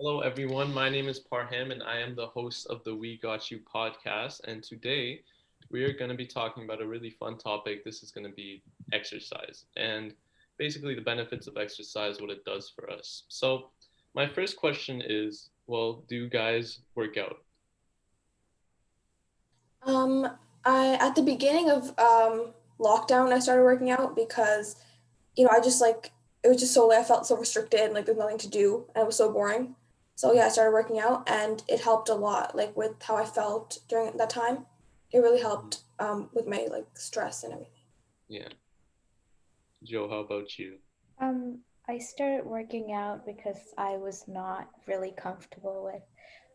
Hello, everyone. My name is Parham, and I am the host of the We Got You podcast. And today we are going to be talking about a really fun topic. This is going to be exercise and basically the benefits of exercise, what it does for us. So, my first question is, well, do you guys work out? Um, I at the beginning of lockdown, I started working out because I just like it was just I felt so restricted and like there's nothing to do and it was so boring. So yeah, I started working out and it helped a lot like with how I felt during that time. It really Mhm. helped with my like stress and everything. Yeah. Joe, how about you? I started working out because I was not really comfortable with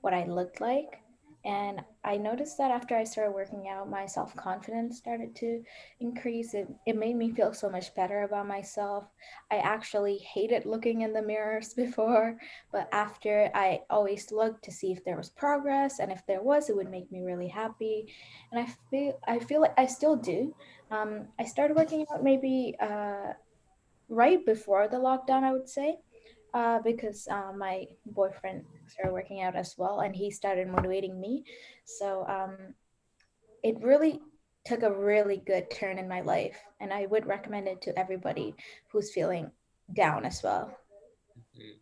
what I looked like. And I noticed that after I started working out, my self confidence started to increase. It made me feel so much better about myself. I actually hated looking in the mirrors before, but after I always looked to see if there was progress, and if there was, it would make me really happy. And I feel like I still do. I started working out maybe right before the lockdown, I would say, because my boyfriend started working out as well, and he started motivating me. So it really took a really good turn in my life, and I would recommend it to everybody who's feeling down as well. Mhm.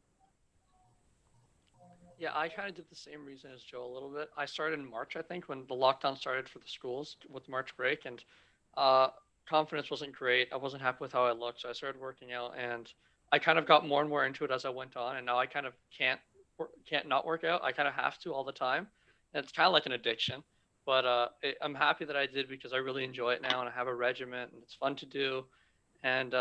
Yeah, I kind of did the same reason as Joe a little bit. I started in March, I think, when the lockdown started for the schools with March break, and uh, confidence wasn't great. I wasn't happy with how I looked, so I started working out, and I kind of got more and more into it as I went on, and now I kind of can't not work out. I kind of have to all the time, and it's kind of like an addiction. But I'm happy that I did because I really enjoy it now, and I have a regimen, and it's fun to do, and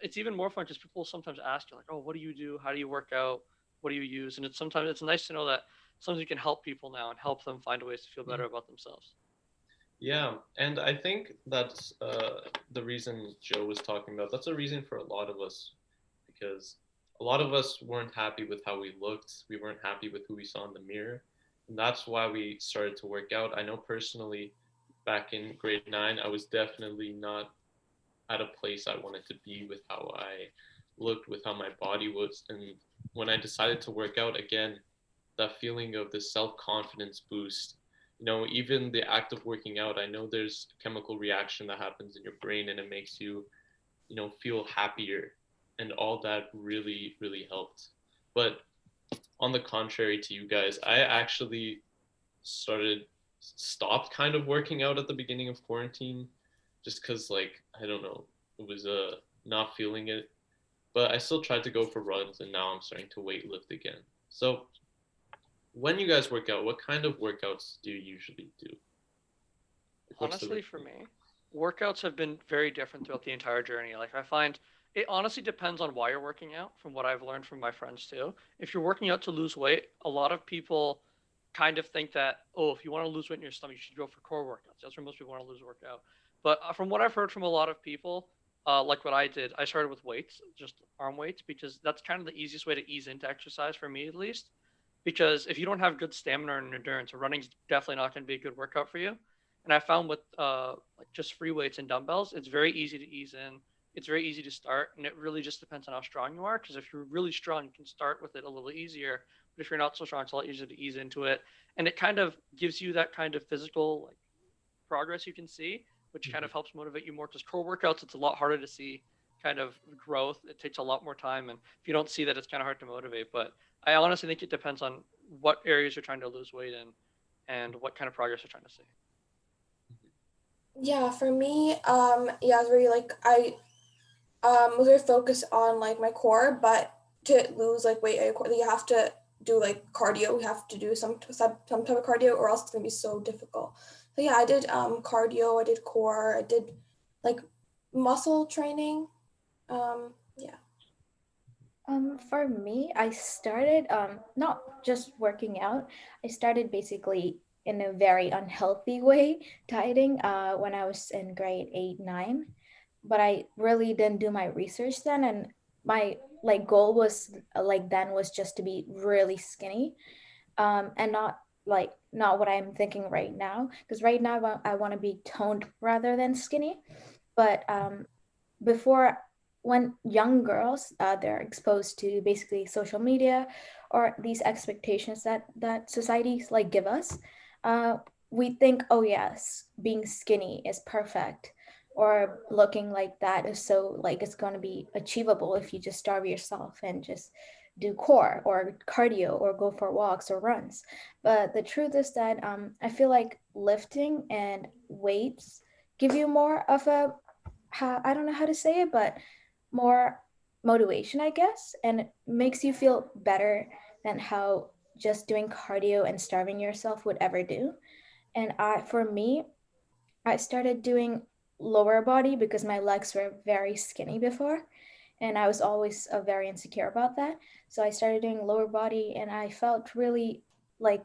it's even more fun because people sometimes ask you like, "Oh, what do you do? How do you work out? What do you use?" And it's nice to know that sometimes you can help people now and help them find ways to feel better about themselves. Yeah, and I think that's the reason Joe was talking about. That's a reason for a lot of us because a lot of us weren't happy with how we looked. We weren't happy with who we saw in the mirror. And that's why we started to work out. I know personally, back in grade nine, I was definitely not at a place I wanted to be with how I looked, with how my body was. And when I decided to work out again, that feeling of the self confidence boost, even the act of working out, I know there's a chemical reaction that happens in your brain and it makes you, feel happier. And all that really, really helped. But on the contrary to you guys, I actually stopped kind of working out at the beginning of quarantine just because, like, I don't know, it was not feeling it. But I still tried to go for runs and now I'm starting to weight lift again. So, when you guys work out, what kind of workouts do you usually do? Like, what's the Honestly, for routine? me, workouts have been very different throughout the entire journey. Like I find it honestly depends on why you're working out, from what I've learned from my friends too. If you're working out to lose weight, a lot of people kind of think that, oh, if you want to lose weight in your stomach, you should go for core workouts. That's where most people want to lose workout. But from what I've heard from a lot of people, like what I did, I started with weights, just arm weights, because that's kind of the easiest way to ease into exercise for me at least. Because if you don't have good stamina and endurance, running's definitely not going to be a good workout for you. And I found with like just free weights and dumbbells, it's very easy to ease in. It's very easy to start, and it really just depends on how strong you are. Because if you're really strong, you can start with it a little easier. But if you're not so strong, it's a lot easier to ease into it, and it kind of gives you that kind of physical like progress you can see, which kind Mhm. of helps motivate you more. Because core workouts, it's a lot harder to see kind of growth. It takes a lot more time, and if you don't see that, it's kind of hard to motivate. But I honestly think it depends on what areas you're trying to lose weight in, and what kind of progress you're trying to see. Yeah, for me, yeah, I was really like I was very focused on like my core, but to lose like weight, you have to do like cardio. You have to do some type of cardio, or else it's gonna be so difficult. So yeah, I did cardio. I did core. I did like muscle training. Yeah. For me, I started not just working out. I started basically in a very unhealthy way, dieting, when I was in grade 8, 9. But I really didn't do my research then, and my like goal was like then was just to be really skinny, and not what I'm thinking right now. Because right now I want to be toned rather than skinny. But before. when young girls, they're exposed to basically social media or these expectations that societies like give us, uh, we think, oh yes, being skinny is perfect, or looking like that is so like it's going to be achievable if you just starve yourself and just do core or cardio or go for walks or runs. But the truth is that I feel like lifting and weights give you more of a, I don't know how to say it, but more motivation, I guess, and it makes you feel better than how just doing cardio and starving yourself would ever do. And for me, I started doing lower body because my legs were very skinny before, and I was always very insecure about that. So I started doing lower body, and I felt really like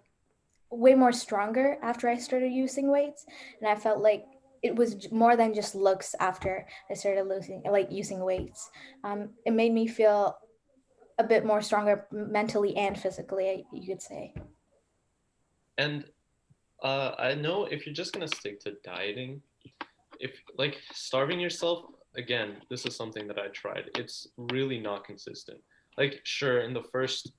way more stronger after I started using weights, and I felt like it was more than just looks after I started losing like using weights. It made me feel a bit more stronger mentally and physically, you could say. And I know if you're just gonna stick to dieting, if like starving yourself, again, this is something that I tried. It's really not consistent. Like, sure, in the first,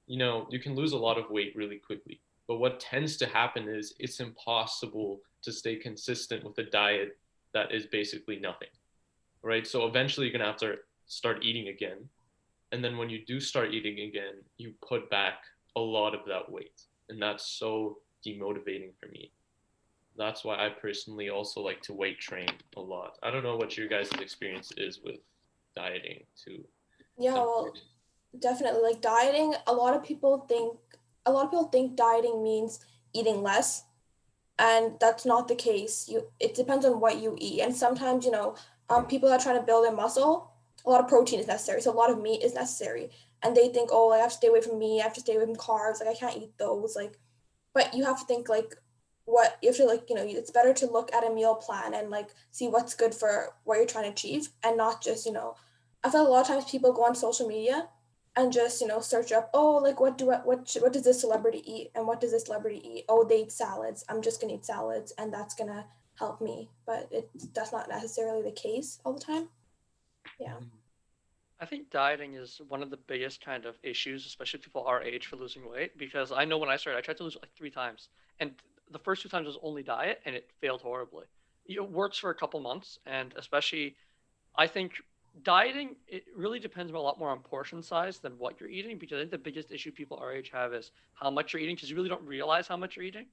you can lose a lot of weight really quickly. But what tends to happen is it's impossible to stay consistent with a diet that is basically nothing, right? So eventually you're gonna have to start eating again. And then when you do start eating again, you put back a lot of that weight. And that's so demotivating for me. That's why I personally also like to weight train a lot. I don't know what your guys' experience is with dieting to Yeah, some well, degree. definitely. Like dieting, a lot of people think dieting means eating less, and that's not the case. It depends on what you eat, and sometimes people are trying to build a muscle. A lot of protein is necessary, so a lot of meat is necessary, and they think, oh, I have to stay away from meat, I have to stay away from carbs, like I can't eat those, like. But you have to think like what you have to like. It's better to look at a meal plan and like see what's good for what you're trying to achieve, and not just. I feel like a lot of times people go on social media and just search up, oh, like what does this celebrity eat, and what does this celebrity eat? Oh, they eat salads, I'm just gonna eat salads, and that's gonna help me. But that's not necessarily the case all the time. Yeah. I think dieting is one of the biggest kind of issues, especially people our age, for losing weight. Because I know when I started, I tried to lose it like 3 times, and the first 2 times was only diet, and it failed horribly. It works for a couple months, and especially I think dieting, it really depends a lot more on portion size than what you're eating, because I think the biggest issue people our age have is how much you're eating, because you really don't realize how much you're eating.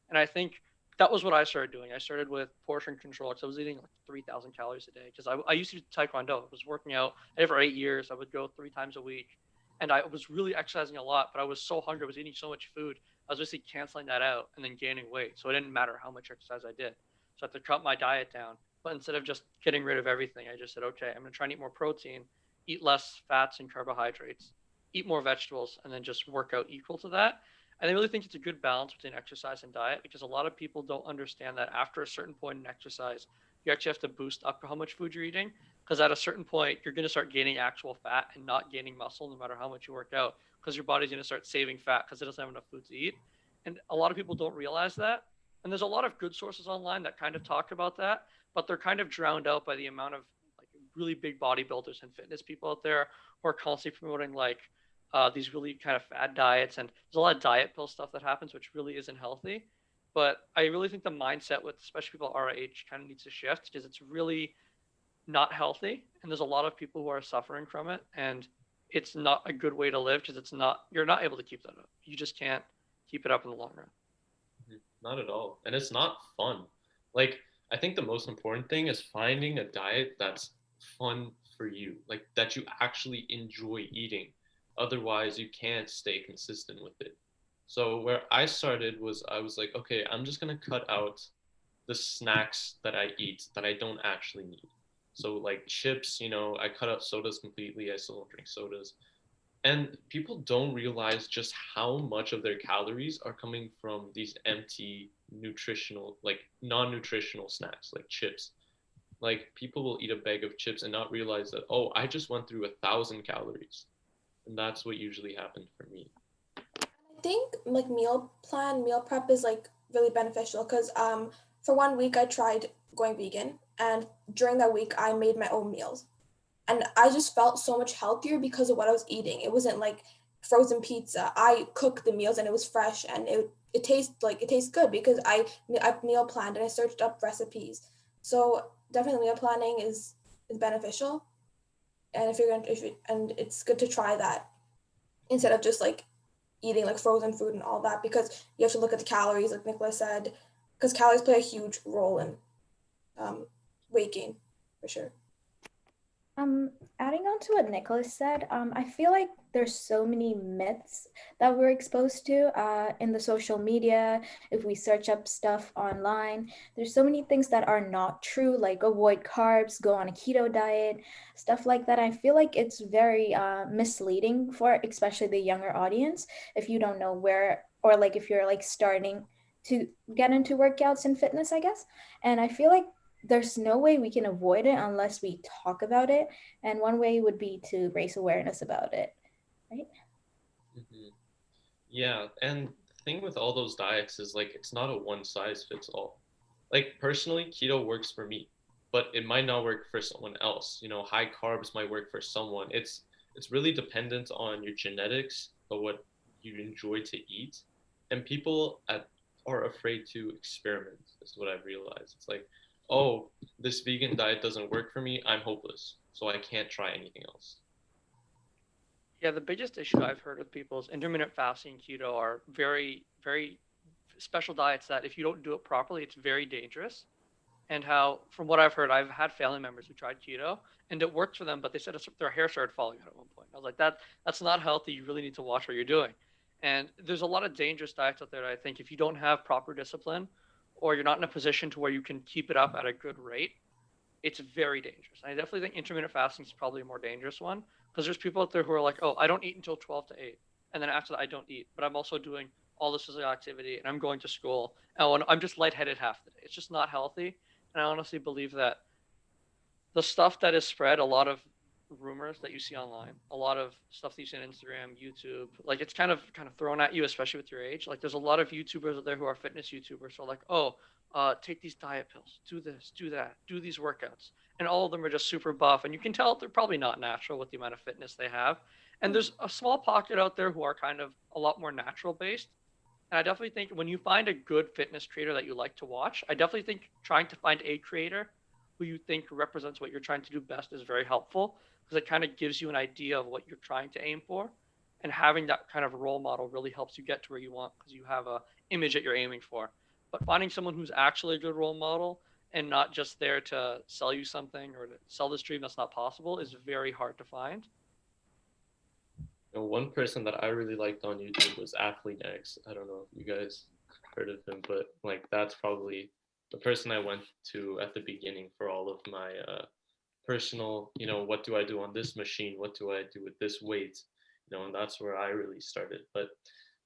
And I think that was what I started doing. I started with portion control because I was eating like 3,000 calories a day. Because I used to do taekwondo. I was working out. I did for 8 years. I would go 3 times a week, and I was really exercising a lot. But I was so hungry. I was eating so much food. I was basically canceling that out and then gaining weight. So it didn't matter how much exercise I did. So I had to cut my diet down. But instead of just getting rid of everything, I just said, okay, I'm going to try and eat more protein, eat less fats and carbohydrates, eat more vegetables, and then just work out equal to that. And I really think it's a good balance between exercise and diet, because a lot of people don't understand that after a certain point in exercise, you actually have to boost up how much food you're eating. Because at a certain point, you're going to start gaining actual fat and not gaining muscle no matter how much you work out, because your body's going to start saving fat because it doesn't have enough food to eat. And a lot of people don't realize that. And there's a lot of good sources online that kind of talk about that, but they're kind of drowned out by the amount of like really big bodybuilders and fitness people out there who are constantly promoting like these really kind of fad diets, and there's a lot of diet pill stuff that happens, which really isn't healthy. But I really think the mindset with especially people our age kind of needs to shift, because it's really not healthy, and there's a lot of people who are suffering from it, and it's not a good way to live, because it's not, you're not able to keep that up. You just can't keep it up in the long run. Not at all. And it's not fun. Like, I think the most important thing is finding a diet that's fun for you, like that you actually enjoy eating. Otherwise, you can't stay consistent with it. So, where I started was I was like, okay, I'm just going to cut out the snacks that I eat that I don't actually need. So, like chips, I cut out sodas completely. I still don't drink sodas. And people don't realize just how much of their calories are coming from these empty nutritional, like non-nutritional snacks, like chips. Like people will eat a bag of chips and not realize that, oh, I just went through 1,000 calories. And that's what usually happened for me. I think like meal prep is like really beneficial because for 1 week I tried going vegan, and during that week I made my own meals. And I just felt so much healthier because of what I was eating. It wasn't like frozen pizza. I cooked the meals and it was fresh, and it tastes good because I meal planned and I searched up recipes. So definitely meal planning is beneficial. And and it's good to try that instead of just like eating like frozen food and all that, because you have to look at the calories, like Nicholas said, because calories play a huge role in weight gain for sure. Um, Adding on to what Nicholas said, I feel like there's so many myths that we're exposed to in the social media. If we search up stuff online, there's so many things that are not true, like avoid carbs, go on a keto diet, stuff like that. I feel like it's very misleading for especially the younger audience if you don't know where, or like if you're like starting to get into workouts and fitness, I guess. And I feel like there's no way we can avoid it unless we talk about it. And one way would be to raise awareness about it, right? Hmm. Yeah, and the thing with all those diets is like it's not a one size fits all. Like personally, keto works for me, but it might not work for someone else. You know, high carbs might work for someone. It's really dependent on your genetics, of what you enjoy to eat, and are afraid to experiment. Is what I've realized. It's like, oh, this vegan diet doesn't work for me. I'm hopeless, so I can't try anything else. Yeah, the biggest issue I've heard with people is intermittent fasting and keto are very, very special diets that if you don't do it properly, it's very dangerous. And how, from what I've heard, I've had family members who tried keto and it worked for them, but they said their hair started falling out at one point. I was like, that's not healthy. You really need to watch what you're doing. And there's a lot of dangerous diets out there that I think if you don't have proper discipline or you're not in a position to where you can keep it up at a good rate, it's very dangerous. I definitely think intermittent fasting is probably a more dangerous one because there's people out there who are like, oh, I don't eat until 12 to 8. And then after that, I don't eat. But I'm also doing all this physical activity and I'm going to school. And I'm just lightheaded half the day. It's just not healthy. And I honestly believe that the stuff that is spread, a lot of rumors that you see online, a lot of stuff that you see on Instagram, YouTube, like it's kind of thrown at you, especially with your age. Like there's a lot of YouTubers out there who are fitness YouTubers, so like, oh, take these diet pills, do this, do that, do these workouts, and all of them are just super buff, and you can tell they're probably not natural with the amount of fitness they have. And there's a small pocket out there who are kind of a lot more natural based, and I definitely think when you find a good fitness creator that you like to watch, I definitely think trying to find a creator who you think represents what you're trying to do best is very helpful because it kind of gives you an idea of what you're trying to aim for. And having that kind of role model really helps you get to where you want because you have a image that you're aiming for. But finding someone who's actually a good role model and not just there to sell you something or to sell this dream that's not possible is very hard to find. You know, one person that I really liked on YouTube was Athlete X. I don't know if you guys heard of him, but like that's probably the person I went to at the beginning for all of my personal, what do I do on this machine? What do I do with this weight? And that's where I really started. But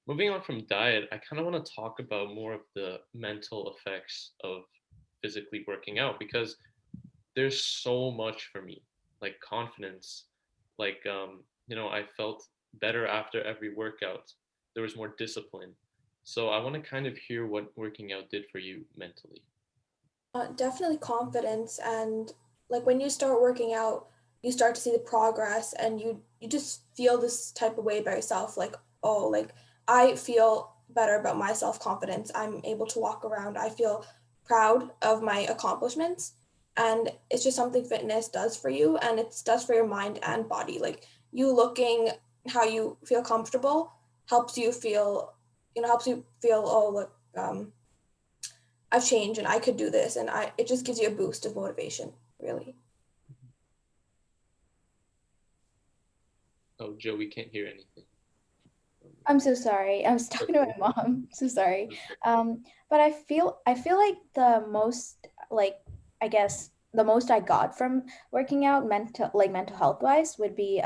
moving on from diet, I kind of want to talk about more of the mental effects of physically working out because there's so much for me, like confidence, like I felt better after every workout. There was more discipline. So I want to kind of hear what working out did for you mentally. Definitely confidence, and like when you start working out, you start to see the progress, and you just feel this type of way about yourself. Like, oh, like I feel better about my self confidence. I'm able to walk around. I feel proud of my accomplishments, and it's just something fitness does for you, and it does for your mind and body. Like you looking how you feel comfortable helps you feel, helps you feel, oh, look, I've changed and I could do this, and I it just gives you a boost of motivation, really. Oh, Joe, we can't hear anything. I'm so sorry. I was talking to my mom. So sorry. But I feel like the most like I guess the most I got from working out mental health wise would be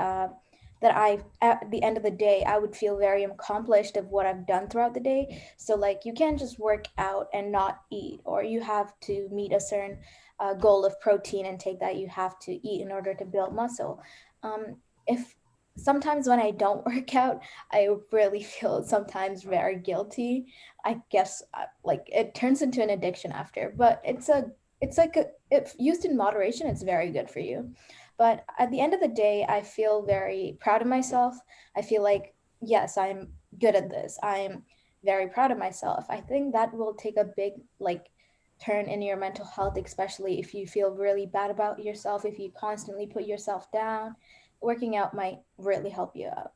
that I at the end of the day I would feel very accomplished of what I've done throughout the day. So like you can't just work out and not eat, or you have to meet a certain goal of protein intake that you have to eat in order to build muscle. If sometimes when I don't work out, I really feel sometimes very guilty. I guess like it turns into an addiction after, but it's like if used in moderation, it's very good for you. But at the end of the day, I feel very proud of myself. I feel like, yes, I'm good at this. I'm very proud of myself. I think that will take a big like turn in your mental health, especially if you feel really bad about yourself, if you constantly put yourself down. Working out might really help you out.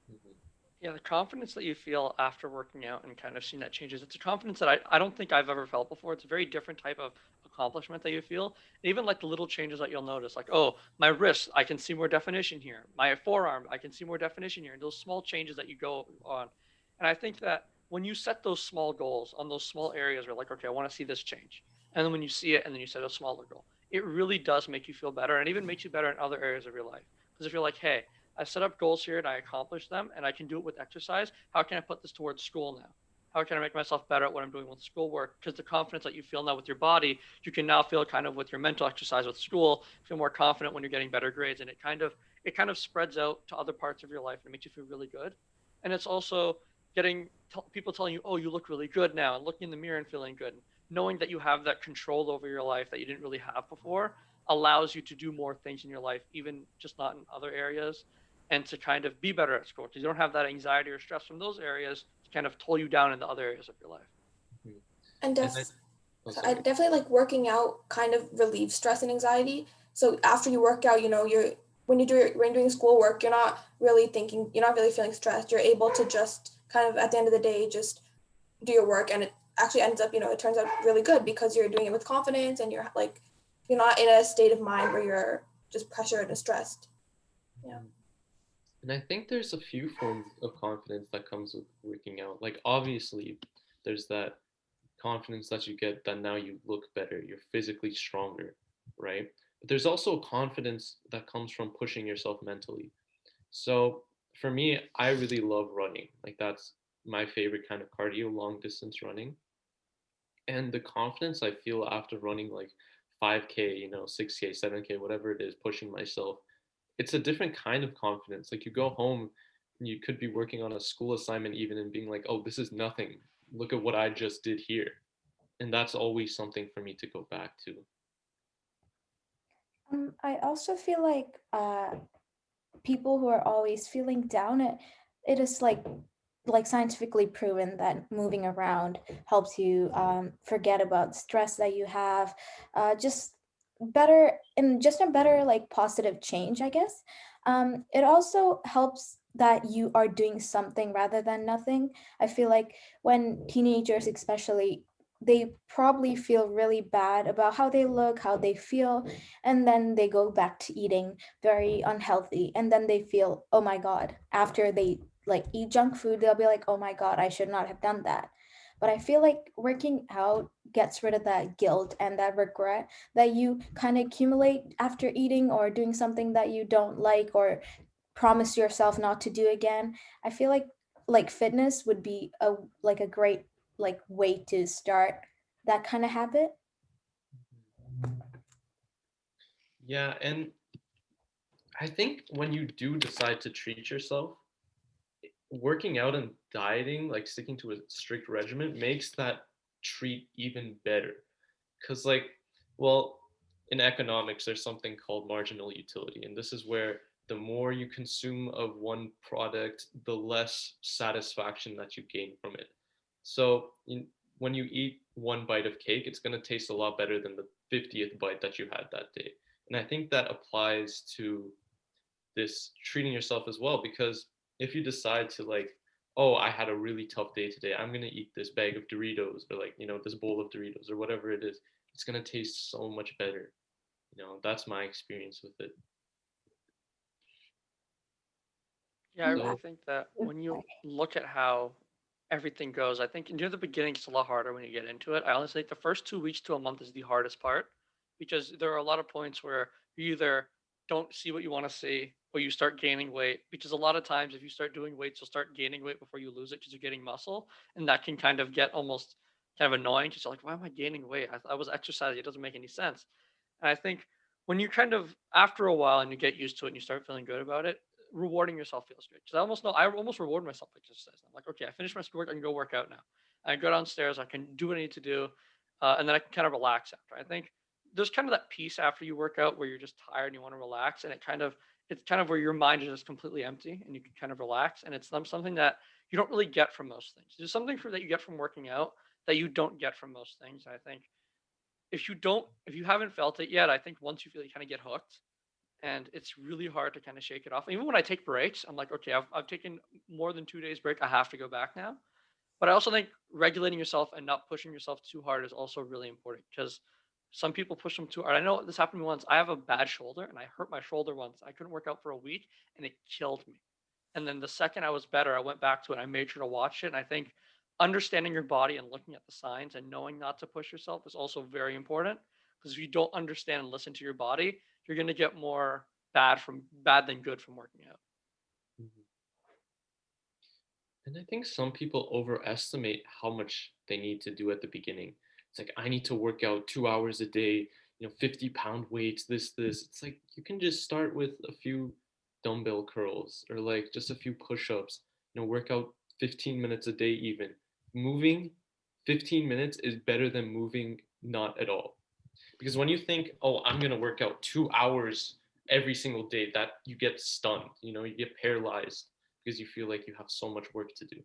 Mhm. Yeah, the confidence that you feel after working out and kind of seeing that changes, it's a confidence that I don't think I've ever felt before. It's a very different type of accomplishment that you feel. And even like the little changes that you'll notice, like, oh, my wrist, I can see more definition here. My forearm, I can see more definition here. And those small changes that you go on. And I think that when you set those small goals on those small areas where like, okay, I want to see this change. And then when you see it and then you set a smaller goal, it really does make you feel better and even makes you better in other areas of your life. Because if you're like, hey, I set up goals here and I accomplish them and I can do it with exercise. How can I put this towards school now? How can I make myself better at what I'm doing with schoolwork? Because the confidence that you feel now with your body, you can now feel kind of with your mental exercise with school, feel more confident when you're getting better grades. And it kind of spreads out to other parts of your life and it makes you feel really good. And it's also getting people telling you, oh, you look really good now, and looking in the mirror and feeling good. Knowing that you have that control over your life that you didn't really have before allows you to do more things in your life, even just not in other areas, and to kind of be better at school because you don't have that anxiety or stress from those areas to kind of pull you down in the other areas of your life. Mhm. And And I, oh, I sorry. definitely like working out kind of relieves stress and anxiety. So after you work out, you're when you're doing schoolwork, you're not really feeling stressed. You're able to just kind of at the end of the day just do your work, and it actually ends up, it turns out really good because you're doing it with confidence, and you're not in a state of mind where you're just pressured and stressed. Yeah. Mhm. And I think there's a few forms of confidence that comes with working out. Like obviously, there's that confidence that you get that now you look better, you're physically stronger, right? But there's also confidence that comes from pushing yourself mentally. So for me, I really love running. Like that's my favorite kind of cardio, long distance running. And the confidence I feel after running like 5K, 6K, 7K, whatever it is, pushing myself, it's a different kind of confidence. Like you go home and you could be working on a school assignment even and being like, oh, this is nothing. Look at what I just did here. And that's always something for me to go back to. I also feel like people who are always feeling down, it is like scientifically proven that moving around helps you forget about stress that you have, just better and just a better like positive change, I guess. It also helps that you are doing something rather than nothing. I feel like when teenagers especially, they probably feel really bad about how they look, how they feel, and then they go back to eating very unhealthy, and then they feel, oh my god, after they like eat junk food, they'll be like, oh my god, I should not have done that. But I feel like working out gets rid of that guilt and that regret that you kind of accumulate after eating or doing something that you don't like or promise yourself not to do again. I feel like fitness would be a great like way to start that kind of habit. Yeah, and I think when you do decide to treat yourself, working out and dieting, like sticking to a strict regimen, makes that treat even better. Because, like, well, in economics, there's something called marginal utility. And this is where the more you consume of one product, the less satisfaction that you gain from it. So, when you eat one bite of cake, it's going to taste a lot better than the 50th bite that you had that day. And I think that applies to this treating yourself as well, because if you decide to like, oh, I had a really tough day today, I'm going to eat this bag of Doritos, or like, this bowl of Doritos or whatever it is, it's going to taste so much better. That's my experience with it. Yeah, I really So think that when you look at how everything goes, I think near the beginning it's a lot harder when you get into it. I honestly think the first 2 weeks to a month is the hardest part because there are a lot of points where you either don't see what you want to see or you start gaining weight. Because a lot of times, if you start doing weights, you'll start gaining weight before you lose it because you're getting muscle. And that can kind of get almost kind of annoying because you're like, why am I gaining weight? I was exercising. It doesn't make any sense. And I think when you kind of, after a while and you get used to it and you start feeling good about it, rewarding yourself feels good. Because I almost reward myself with exercise. I'm like, okay, I finished my schoolwork. I can go work out now. I go downstairs. I can do what I need to do. And then I can kind of relax after. I think there's kind of that piece after you work out where you're just tired and you want to relax, and it's kind of where your mind is just completely empty and you can kind of relax, and it's something that you don't really get from most things. There's something that you get from working out that you don't get from most things. I think if you haven't felt it yet, I think once you feel, you kind of get hooked, and it's really hard to kind of shake it off. Even when I take breaks, I'm like, okay, I've taken more than 2 days break. I have to go back now. But I also think regulating yourself and not pushing yourself too hard is also really important, because some people push them too hard. I know this happened to me once. I have a bad shoulder and I hurt my shoulder once. I couldn't work out for a week and it killed me. And then the second I was better, I went back to it. I made sure to watch it. And I think understanding your body and looking at the signs and knowing not to push yourself is also very important, because if you don't understand and listen to your body, you're going to get more bad than good from working out. Mhm. And I think some people overestimate how much they need to do at the beginning. It's like, I need to work out 2 hours a day, 50-pound weights, this. It's like, you can just start with a few dumbbell curls or like just a few push ups, work out 15 minutes a day, even. Moving 15 minutes is better than moving not at all. Because when you think, oh, I'm going to work out 2 hours every single day, that you get stunned, you get paralyzed because you feel like you have so much work to do.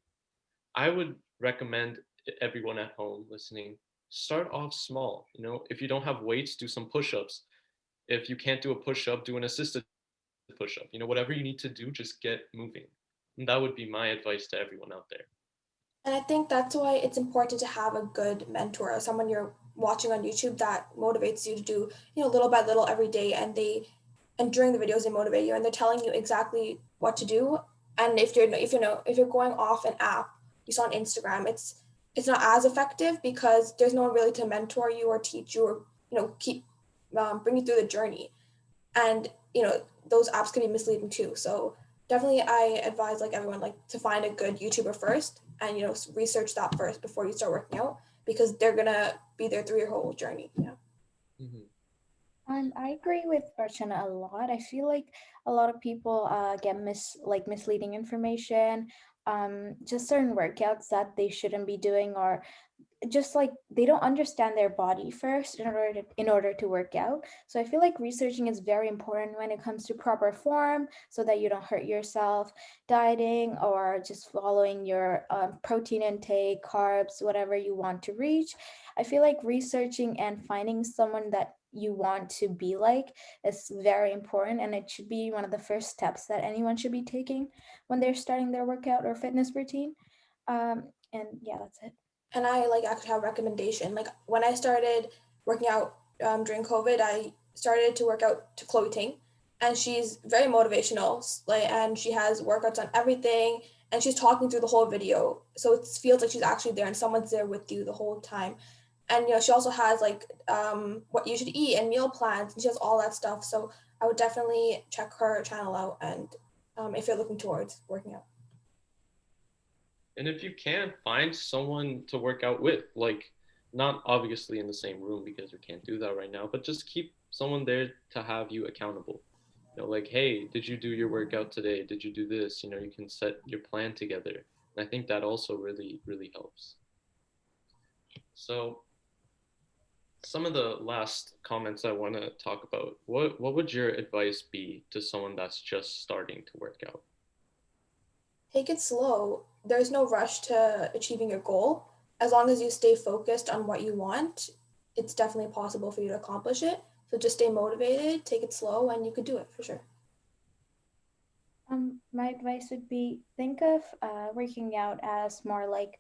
I would recommend everyone at home listening, start off small. If you don't have weights, do some push-ups. If you can't do a push-up, do an assisted push-up. Whatever you need to do, just get moving. And that would be my advice to everyone out there. And I think that's why it's important to have a good mentor or someone you're watching on YouTube that motivates you to do, little by little every day. And during the videos, they motivate you and they're telling you exactly what to do. And if you're going off an app you saw on Instagram, it's not as effective because there's no one really to mentor you or teach you or, keep bring you through the journey. And, those apps can be misleading too. So definitely I advise like everyone like to find a good YouTuber first and research that first before you start working out because they're gonna be there through your whole journey. Yeah. Mm-hmm. I agree with Archana a lot. I feel like a lot of people get misleading information, just certain workouts that they shouldn't be doing, or just like they don't understand their body first in order to work out. So I feel like researching is very important when it comes to proper form so that you don't hurt yourself. Dieting or just following your protein intake, carbs, whatever you want to reach. I feel like researching and finding someone that you want to be like is very important, and it should be one of the first steps that anyone should be taking when they're starting their workout or fitness routine. And yeah, that's it. And I like actually have a recommendation. Like when I started working out during COVID, I started to work out to Chloe Ting, and she's very motivational. Like, and she has workouts on everything, and she's talking through the whole video, so it feels like she's actually there, and someone's there with you the whole time. And she also has like what you should eat and meal plans, and she has all that stuff. So I would definitely check her channel out, and if you're looking towards working out. And if you can, find someone to work out with, like not obviously in the same room because we can't do that right now, but just keep someone there to have you accountable. Like, hey, did you do your workout today? Did you do this? You can set your plan together. And I think that also really, really helps. So some of the last comments I want to talk about, what would your advice be to someone that's just starting to work out? Take it slow. There's no rush to achieving your goal. As long as you stay focused on what you want, it's definitely possible for you to accomplish it. So just stay motivated, take it slow, and you could do it for sure. My advice would be think of working out as more like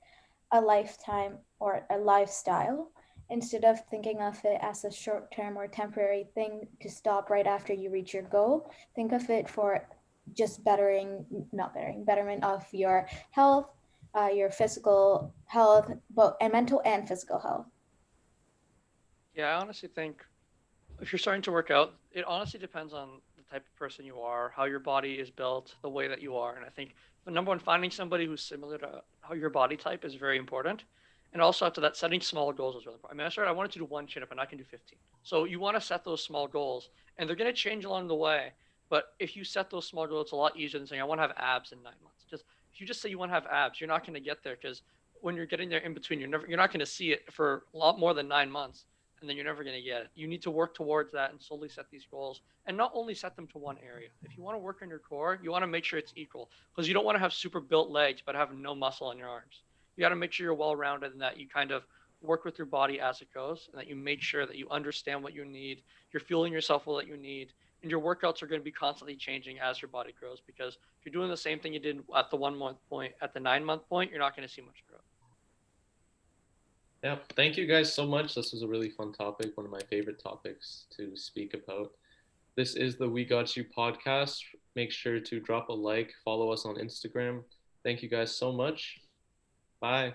a lifetime or a lifestyle instead of thinking of it as a short term or temporary thing to stop right after you reach your goal. Think of it for just betterment of your health, your physical health, both and mental and physical health. Yeah, I honestly think if you're starting to work out, it honestly depends on the type of person you are, how your body is built, the way that you are. And I think the number one, finding somebody who's similar to how your body type is very important. And also after that, setting small goals is really important. I mean, I wanted to do one chin up and I can do 15. So you want to set those small goals and they're going to change along the way. But if you set those small goals, it's a lot easier than saying, I want to have abs in 9 months. Just if you just say you want to have abs, you're not going to get there because when you're getting there in between, you're not going to see it for a lot more than 9 months. and then you're never going to get it. You need to work towards that and slowly set these goals, and not only set them to one area. If you want to work on your core, you want to make sure it's equal, because you don't want to have super built legs but have no muscle in your arms. You got to make sure you're well rounded and that you kind of work with your body as it goes, and that you make sure that you understand what you need, you're fueling yourself with what you need, and your workouts are going to be constantly changing as your body grows. Because if you're doing the same thing you did at the 1 month point, at the 9 month point, you're not going to see much growth. Yeah, thank you guys so much. This was a really fun topic, one of my favorite topics to speak about. This is the We Got You podcast. Make sure to drop a like, follow us on Instagram. Thank you guys so much. Bye.